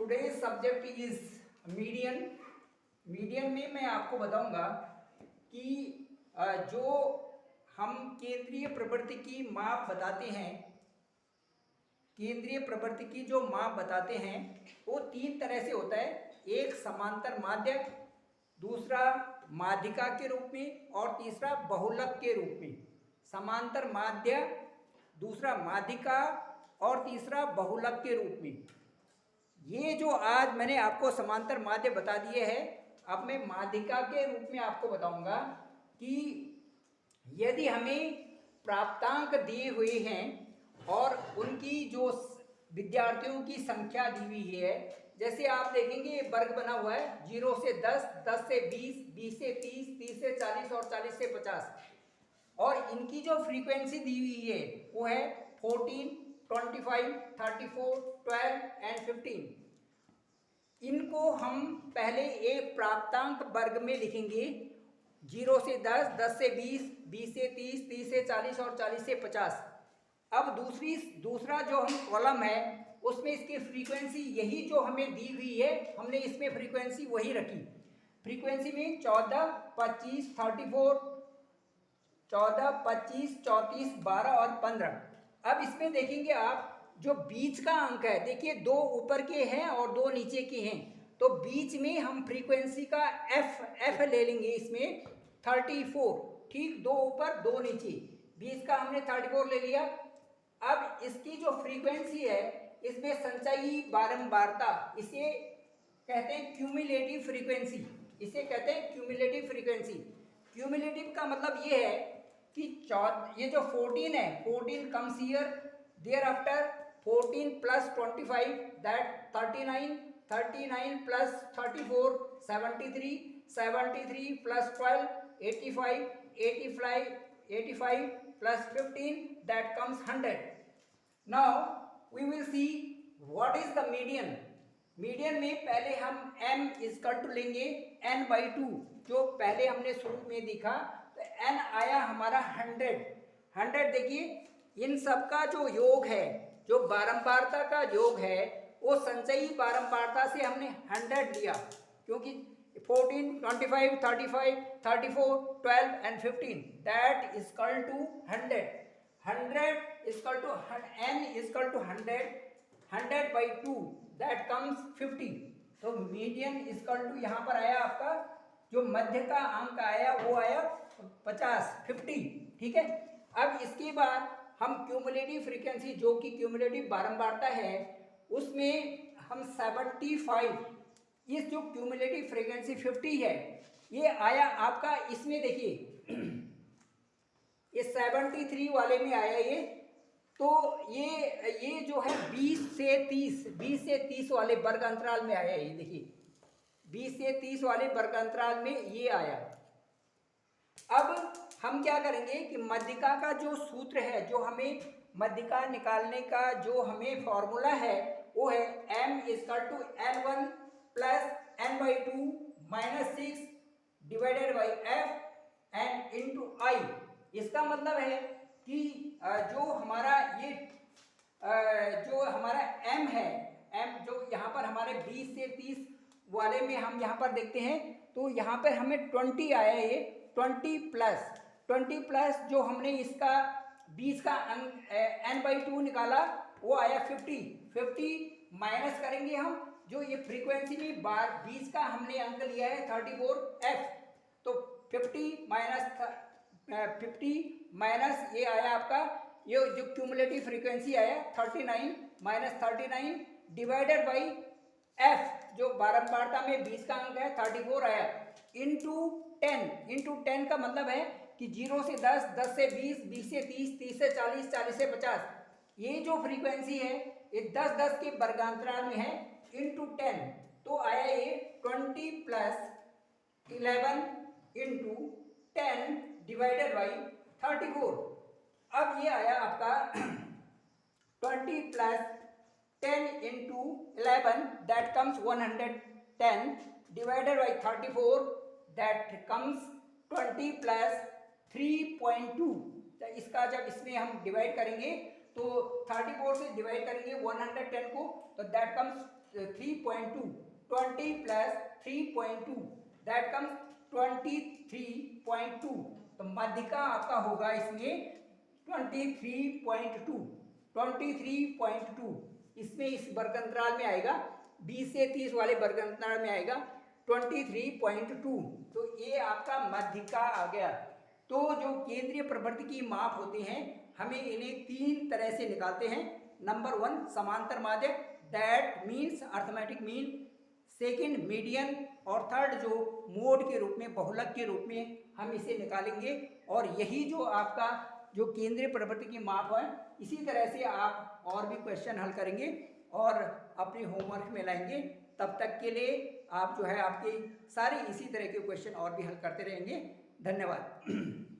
today's subject is median. Median में मैं आपको बताऊंगा कि जो हम केंद्रीय प्रवृत्ति की माप बताते हैं, केंद्रीय प्रवृत्ति की जो माप बताते हैं वो तीन तरह से होता है। एक समांतर माध्य, दूसरा माध्यिका के रूप में और तीसरा बहुलक के रूप में। समांतर माध्य, दूसरा माध्यिका और तीसरा बहुलक के रूप में। ये जो आज मैंने आपको समांतर माध्य बता दिए हैं, अब मैं माध्यिका के रूप में आपको बताऊंगा कि यदि हमें प्राप्तांक दिए हुए हैं और उनकी जो विद्यार्थियों की संख्या दी हुई है, जैसे आप देखेंगे वर्ग बना हुआ है 0 से 10, 10 से 20, 20 से 30, 30 से 40 और 40 से 50, और इनकी जो फ्रीक्वेंसी दी हुई है वो है 14, 25, 34, 12 एंड 15। इनको हम पहले एक प्राप्तांक वर्ग में लिखेंगे 0 से 10, 10 से 20, 20 से 30, 30 से 40 और 40 से 50। अब दूसरा जो हम कॉलम है उसमें इसकी फ्रीक्वेंसी यही जो हमें दी हुई है, हमने इसमें फ्रीक्वेंसी वही रखी। फ्रीक्वेंसी में 14, 25, 34, 14, 25, 34, 12 और 15। अब इसमें देखेंगे आप जो बीच का अंक है, देखिए दो ऊपर के हैं और दो नीचे के हैं, तो बीच में हम फ्रीक्वेंसी का एफ ले लेंगे इसमें 34। ठीक, दो ऊपर दो नीचे, बीच का हमने 34 ले लिया। अब इसकी जो फ्रीक्वेंसी है इसमें संचयी बारंबारता, इसे कहते हैं क्यूमुलेटिव फ्रीक्वेंसी, इसे कहते हैं क्यूमुलेटिव फ्रीक्वेंसी। क्यूमुलेटिव का मतलब ये है कि ये जो 14 है, 14 comes here, there after 14 plus 25 that 39, 39 plus 34 73, 73 plus 12 85, 85 plus 15 that comes 100। Now we will see what is the median. Median में पहले हम m इक्वल टू लेंगे n/2, जो पहले हमने शुरू में देखा, तो n आया हमारा 100। देखिए इन सब का जो योग है, जो बारंबारता का योग है, वो संचयी बारंबारता से हमने 100 लिया, क्योंकि 14, 25, 35, 34, 12 and 15 that equal to 100। 100 equal to n equal to 100/2 that comes 50। तो मीडियन इक्वल टू यहाँ पर आया आपका जो मध्य का अंक आया वो आया 50। ठीक है। अब इसके बाद हम क्यूमुलेटिव फ्रीक्वेंसी, जो कि क्यूमुलेटिव बारंबारता है, उसमें हम 75, इस जो क्यूमुलेटिव फ्रीक्वेंसी 50 है, ये आया आपका इसमें देखिए ये 73 वाले में आया ये। तो ये जो है 20 से 30 वाले वर्ग अंतराल में आया। ये देखिए 20 से 30 वाले वर्ग अंतराल में ये आया। अब हम क्या करेंगे कि मध्यिका का जो सूत्र है, जो हमें मध्यिका निकालने का जो हमें फॉर्मूला है, वो है m equal to n1 plus n/2 minus 6 divided by f and into i। इसका मतलब है कि जो हमारा ये जो हमारा m है, m जो यहाँ पर हमारे 20 से 30 वाले में हम यहाँ पर देखते हैं, तो यहाँ पर हमें 20 आया। ये 20 प्लस जो हमने इसका 20 का अंक n/2 निकाला, वो आया 50 माइनस करेंगे हम जो ये फ्रीक्वेंसी में 20 का हमने अंक लिया है 34f, तो 50 माइनस ये आया आपका, ये जो क्यूमुलेटिव फ्रीक्वेंसी आया 39 माइनस 39 डिवाइडेड बाई f, जो बारंबारता में 20 का अंक है 34 आया, इंटू 10 का मतलब है कि 0 से 10, 10 से 20, 20 से 30, 30 से 40, 40 से 50। ये जो फ्रीक्वेंसी है ये 10 के वर्गांतराल में है, इंटू 10, तो आया ये 20 प्लस 11 इंटू 10 डिवाइडेड बाई 34। अब ये आया आपका 20 plus 10 into 11 that comes 110 divided by 34 that comes 20 plus 3.2। तो इसका जब इसमें हम डिवाइड करेंगे तो 34 से डिवाइड करेंगे 110 को, तो that comes 3.2, 20 plus 3.2 that comes 23.2। तो माध्यिका आपका होगा इसमें 23.2, 23.2। इसमें इस वर्ग अंतराल में आएगा 20 से 30 वाले वर्ग अंतराल में आएगा 23.2। तो ये आपका माध्यिका आ गया। तो जो केंद्रीय प्रवृत्ति की माप होते हैं हमें इन्हें तीन तरह से निकालते हैं। नंबर 1 समांतर माध्य, that means arithmetic mean. Second median, और थर्ड जो मोड के रूप में, बहुलक के रूप में हम इसे निकालेंगे। और यही जो आपका जो केंद्रीय प्रवृत्ति की माप है, इसी तरह से आप और भी क्वेश्चन हल करेंगे और अपने होमवर्क में लाएंगे। तब तक के लिए आप जो है आपके सारे इसी तरह के क्वेश्चन और भी हल करते रहेंगे। धन्यवाद।